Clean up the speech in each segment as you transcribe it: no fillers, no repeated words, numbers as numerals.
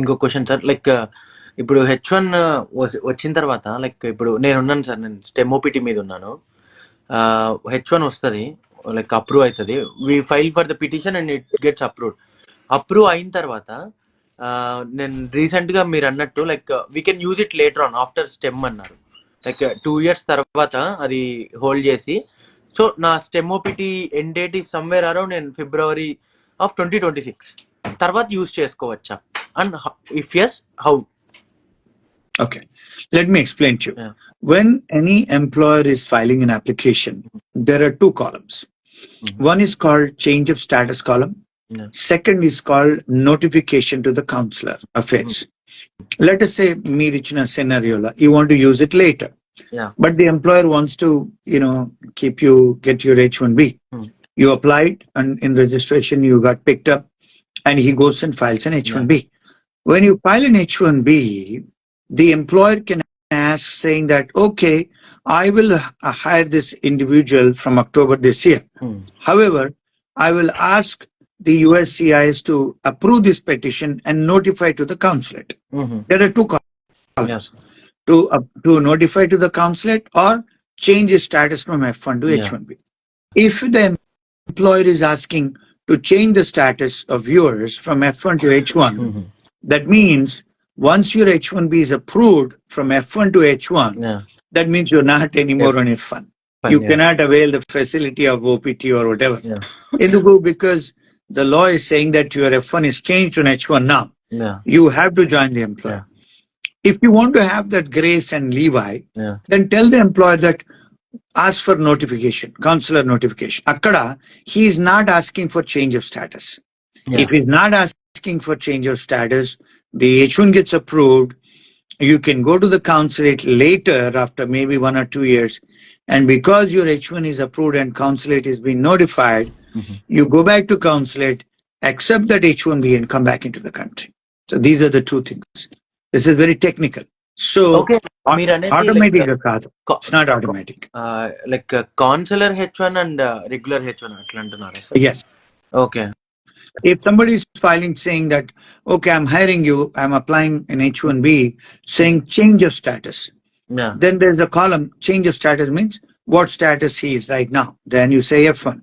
ఇంకో question sir, like ఇప్పుడు H1 వచ్చిన తర్వాత, లైక్ ఇప్పుడు నేను ఉన్నాను సార్, నేను స్టెమ్ ఓపీటీ మీద ఉన్నాను. H1 వస్తుంది, లైక్ అప్రూవ్ అవుతుంది. We file for the petition and it gets approve అయిన తర్వాత నేను రీసెంట్గా మీరు అన్నట్టు like we can use it later on after STEM అన్నారు. లైక్ 2 years తర్వాత అది హోల్డ్ చేసి, సో నా STEM OPT end date is somewhere around in February of 2026 తర్వాత యూజ్ చేసుకోవచ్చా? And if yes, how? Okay, let me explain to you. When any employer is filing an application, there are 2 columns. One is called change of status column. Second is called notification to the consular affairs. Let us say me reach in a scenario, you want to use it later. But the employer wants to, get your H1B. You applied and in registration you got picked up, and he goes and files an H1B. When you file an H1B, the employer can ask saying that, okay, I will hire this individual from October this year. However, I will ask the USCIS to approve this petition and notify to the consulate. There are 2 columns. To notify to the consulate or change his status from F1 to H1B. If the employer is asking to change the status of yours from F1 to H1, that means once your H1B is approved from F1 to H1, that means you're not anymore on F1. You cannot avail the facility of OPT or whatever. Because the law is saying that your F1 is changed to H1 now. You have to join the employer. If you want to have that grace and leeway, then tell the employer that ask for notification, consular notification. Akkada, he is not asking for change of status. If he's not asking for change of status, the H1 gets approved. You can go to the consulate later after maybe 1 or 2 years. And because your H1 is approved and consulate is being notified, you go back to consulate, accept that H1B and come back into the country. So these are the 2 things. This is very technical. So, automatic, it's not automatic. Like consular H1 and regular H1 atlantanara? Yes. Okay. If somebody is filing saying that, okay, I'm hiring you, I'm applying an H1B, saying change of status. Then there's a column, change of status means what status he is right now. Then you say F1.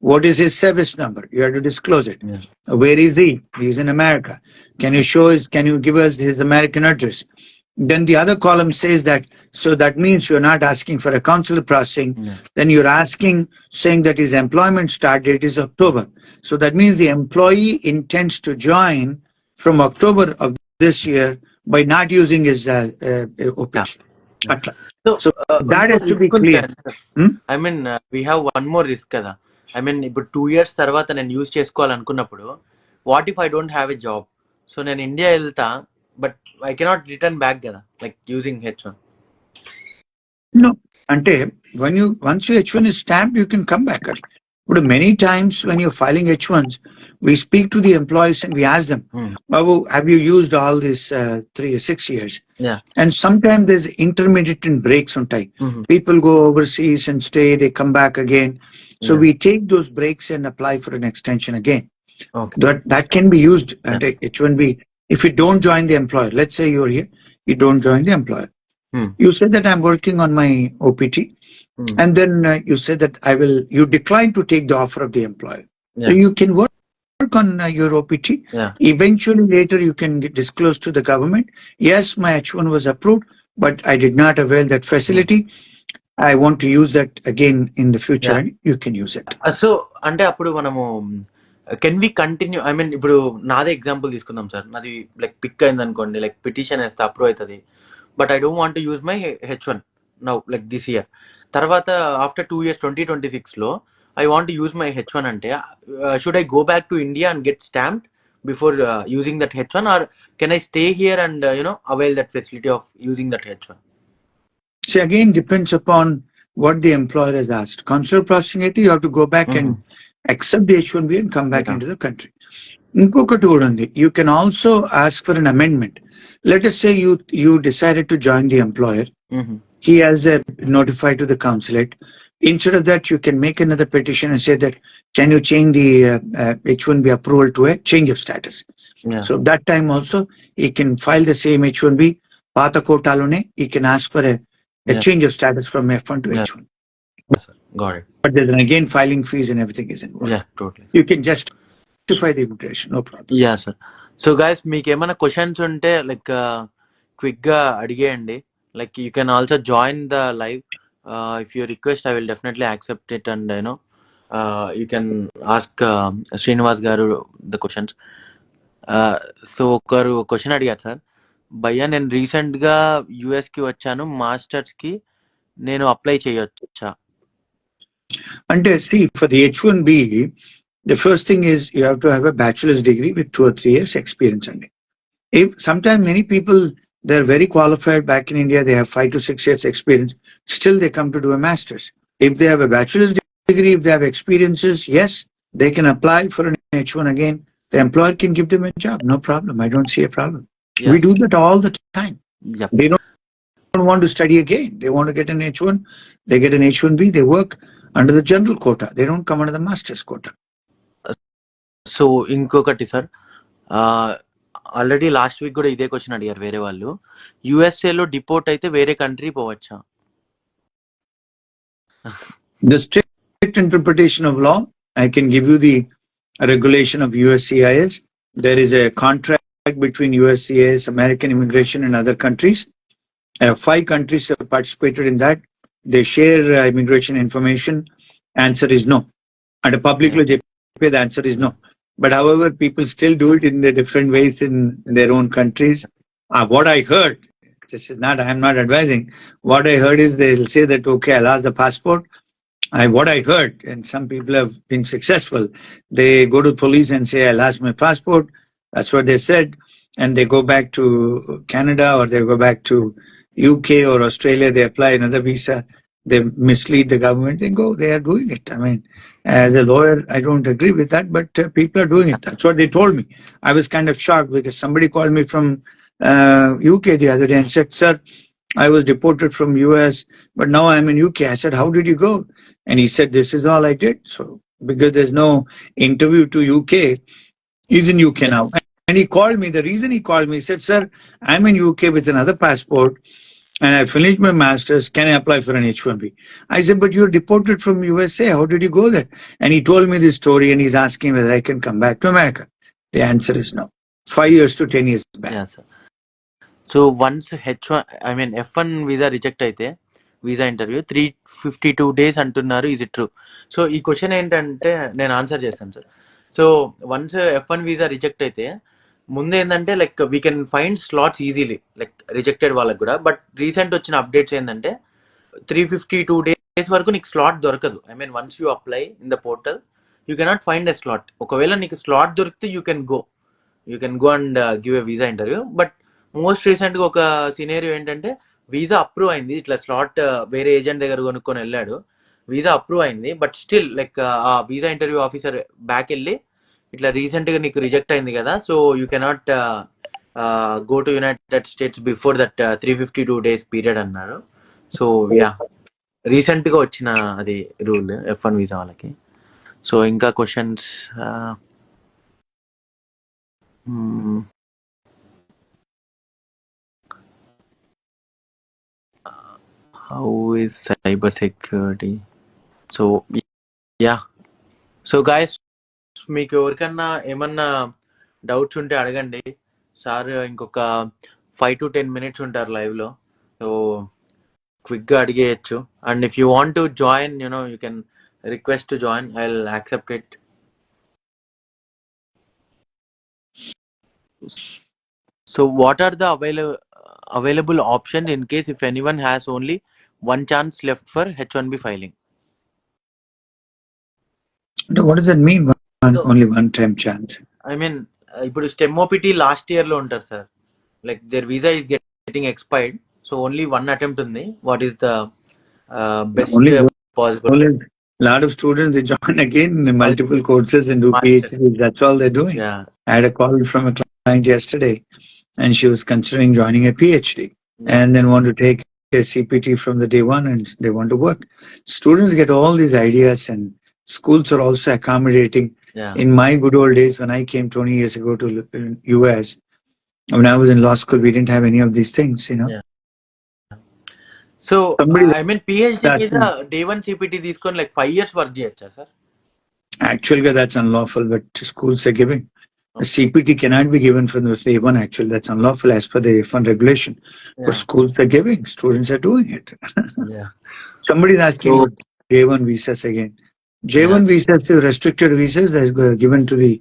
What is his service number? You have to disclose it. Where is he? He's in America. Can you give us his American address? Then the other column says that, so that means you're not asking for a consular processing. Then you're asking, saying that his employment start date is October. So that means the employee intends to join from October of this year by not using his OPT. So that has to be clear. I mean, we have one more risk kada. I mean, ఇప్పుడు 2 years తర్వాత నేను use చేసుకోవాలనుకున్నప్పుడు, what if I don't have a job? So నేను India వెళ్తా, but I cannot return back కదా, like using H1. No, ante once your H1 is stamped, you can come back. But many times when you're filing H1s, we speak to the employees and we ask them, Babu, have you used all these 3 or 6 years? And sometimes there's intermittent breaks on time. People go overseas and stay, they come back again. So we take those breaks and apply for an extension again. That can be used at H1B. If you don't join the employer, let's say you're here, you don't join the employer. You say that I'm working on my OPT. And then you say that you decline to take the offer of the employer. So you can work on your OPT. Eventually later you can disclose to the government, yes, my H1 was approved, but I did not avail that facility. I want to use that again in the future. And you can use it. So, ante appudu manamu can we continue? I mean, ఇప్పుడు నాదే example తీసుకుందాం sir. నాది like pick అయింది అనుకోండి, like petition వేస్తే approve అవుతుంది, but I don't want to use my H1 now, like this year. తర్వాత after 2 years 2026 లో I want use my H1 అంటే, should I go back to India and get stamped before using that H1, are can I stay here and avail that facility of using that H1? See, again, depends upon what the employer has asked. Consular processing, you have to go back and accept the H1B and come back into the country. You can also ask for an amendment. Let us say you decided to join the employer. He has notified to the consulate. Instead of that, you can make another petition and say that, can you change the H1B approval to a change of status? Yeah. So that time also, he can file the same H1B. Pata kotalone, he can ask for a Yeah. change of status from F1 to Yeah. H1. Sir. Got it. But there's again filing fees and everything is involved. Yeah, totally. You can justify the immigration, no problem. Yeah, sir. So guys, మీకు ఏమైనా questions ఉంటే like quick గా అడిగేయండి. Like you can also join the live. If you request I will definitely accept it and you can ask Srinivas garu the questions. So ఒకరు question అడిగారు sir, భయ్యా నేను recent గా యుఎస్ కి వచ్చాను, మాస్టర్స్ కి నేను అప్లై చేయొచ్చా? And see, for the H1B, the first thing is you have to have a bachelor's degree with 2 or 3 years experience. If sometimes many people, they're very qualified back in India, they have 5 to 6 years experience, still they come to do a master's. If they have a bachelor's degree, if they have experiences, yes, they can apply for an H1 again. The employer can give them a job, no problem. I don't see a problem. Yes. We do that all the time. Yep. They don't want to study again. They want to get an H1, they get an H1B, they work under the general quota. They don't come under the master's quota. So ఇంకొకటి sir, already last week కూడా ఇదే question అడిగారు వేరే వాళ్ళు. యుఎస్ఏలో deport అయితే వేరే country పోవచ్చా? The strict interpretation of law, I can give you the regulation of USCIS. There is a contract between USCIS, American Immigration, and other countries. 5 countries have participated in that. They share immigration information. Answer is no. And publicly, the answer is no. But however, people still do it in the different ways in their own countries. What I heard, this is not, I'm not advising. What I heard is they'll say that, okay, I'll ask the passport. What I heard, and some people have been successful, they go to police and say, I'll ask my passport. That's what they said. And they go back to Canada or they go back to UK or Australia, they apply another visa. They mislead the government. They are doing it. I mean, as a lawyer, I don't agree with that, but people are doing it. That's what they told me. I was kind of shocked because somebody called me from UK the other day and said, sir, I was deported from US, but now I'm in UK. I said, how did you go? And he said, this is all I did. So because there's no interview to UK, he's in UK now. And he called me. The reason he called me, he said, sir, I'm in UK with another passport and I finished my master's. Can I apply for an H1B? I said, but you're deported from USA. How did you go there? And he told me this story and he's asking whether I can come back to America. The answer is no. 5 years to 10 years back. Yeah, sir. So once F1 visa reject అయితే visa interview 352 days అంటున్నారు. Is it true? So ఈ question ఏంటంటే నేను answer చేస్తాను sir. So once F1 visa reject అయితే ముందు ఏంటంటే like we can find slots easily, like rejected వాళ్ళకి కూడా. బట్ రీసెంట్ వచ్చిన అప్డేట్స్ ఏంటంటే 352 days వరకు నీకు స్లాట్ దొరకదు. Once you apply in the portal you cannot find a slot. ఒకవేళ నీకు స్లాట్ దొరికితే you can go and give a visa interview. But most రీసెంట్గా ఒక సినేరియో ఏంటంటే వీసా అప్రూవ్ అయింది, ఇట్లా స్లాట్ వేరే ఏజెంట్ దగ్గర కొనుక్కొని వెళ్ళాడు, వీసా అప్రూవ్ అయింది. బట్ స్టిల్ లైక్ ఆ వీసా ఇంటర్వ్యూ ఆఫీసర్ బ్యాక్ వెళ్ళి ఇట్లా రీసెంట్గా నీకు రిజెక్ట్ అయింది కదా, so you cannot go to United states before that 352 days period అన్నారు. సో యా, రీసెంట్గా వచ్చిన అది రూల్ F1 వీసా వాళ్ళకి. సో ఇంకా questions, how is cyber security? So yeah, so guys, మీకు ఎవరికన్నా ఏమన్నా డౌట్స్ ఉంటే అడగండి. సార్ ఇంకొక 5 to 10 minutes ఉంటారు లైవ్లో, సో క్విక్గా అడిగేయచ్చు. And if you want to join, you can request to join, I will accept it. So what are the available options in case if anyone has only one chance left for H1B filing? What does that mean? Only one time chance? ఇప్పుడు STEM OPT last year లో ఉంటారు sir, like their visa is getting expired, so only one attempt ఉంది. What is the best possible? lot of students, they join again in multiple courses and do PhD. That's all they're doing. Yeah. I had a call from a client yesterday and she was considering joining a PhD and then want to take a CPT from the day one and they want to work. Students get all these ideas and schools are also accommodating. Yeah. In my good old days, when I came 20 years ago to US, when I was in law school, we didn't have any of these things, you know. Yeah. So Somebody I mean PhD that మీద day 1 CPT తీసుకొని like 5 years work చేయొచ్చా sir? actually that's unlawful, but schools are giving. A Okay. CPT cannot be given from the day one. Actually, that's unlawful as per the F1 regulation. But Yeah. schools are giving, students are doing it. Yeah. Somebody is asking So about J1 visas again. J1 yeah. visas are restricted visas that are given to the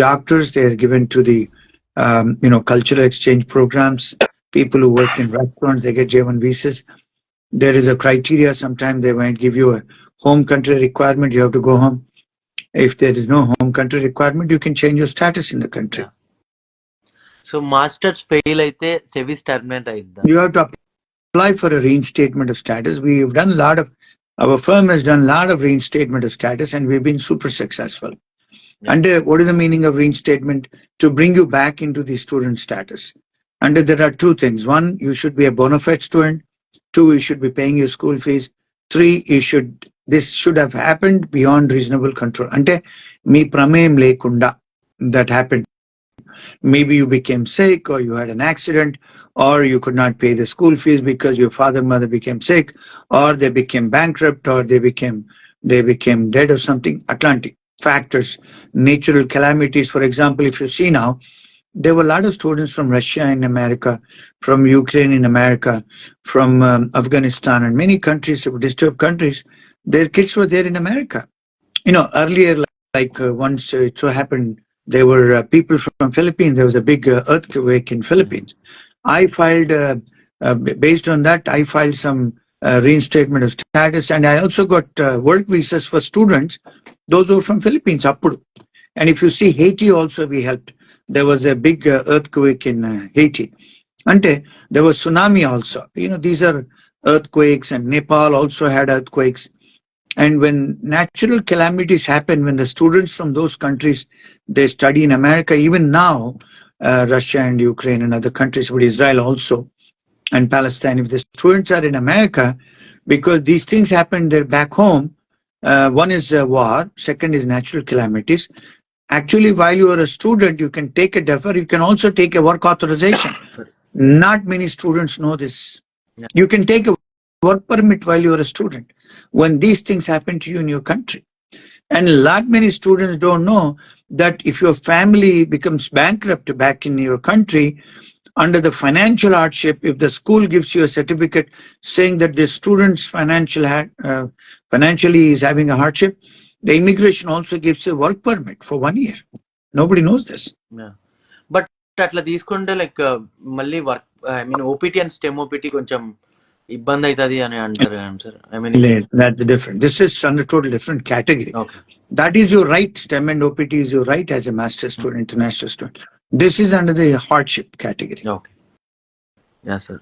doctors. They are given to the cultural exchange programs. People who work in restaurants, they get J1 visas. There is a criteria. Sometimes they might give you a home country requirement. You have to go home. If there is no home country requirement, you can change your status in the country. Yeah. So masters fail అయితే SEVIS terminate అయిద్దా? You have to apply for a reinstatement of status. We've done a lot of, our firm has done a lot of reinstatement of status and we've been super successful. Yeah. And what is the meaning of reinstatement? To bring you back into the student status. And there are two things. One, you should be a bona fide student. Two, you should be paying your school fees. Three, this should have happened beyond reasonable control. Ante మీ ప్రమేయం లేకుండా that happened. Maybe you became sick or you had an accident or you could not pay the school fees because your father mother became sick or they became bankrupt or they became dead or something. Atlantic factors, natural calamities. For example, if you see now, there were a lot of students from Russia in America, from Ukraine in America, from Afghanistan and many countries, disturbed countries. Their kids were there in America. Earlier, once it so happened, there were people from Philippines. There was a big earthquake in Philippines. I filed, based on that, I filed some reinstatement of status, and I also got work visas for students, those who are from Philippines. And if you see Haiti also, we helped. There was a big earthquake in Haiti. Ante, there was tsunami also. These are earthquakes, and Nepal also had earthquakes. And when natural calamities happen, when the students from those countries, they study in America, even now, Russia and Ukraine and other countries, but Israel also, and Palestine, if the students are in America, because these things happen, they're back home. One is war, second is natural calamities. Actually, while you are a student, you can take a defer, you can also take a work authorization. Not many students know this. Yeah. You can take a work permit while you are a student when these things happen to you in your country. And a lot many students don't know that if your family becomes bankrupt back in your country, under the financial hardship, if the school gives you a certificate saying that the student's financially is having a hardship, the immigration also gives a work permit for 1 year. Nobody knows this. Yeah. But అట్లా తీసుకుంటే like మళ్ళీ work I mean OPT and stem OPT కొంచెం ఇబ్బంది అవుతుంది అని అంటారు sir. I mean that's different. This is under total different category. Okay. That is your right. STEM and OPT is your right as a master's student, international student. This is under the hardship category. Okay. Yeah, sir.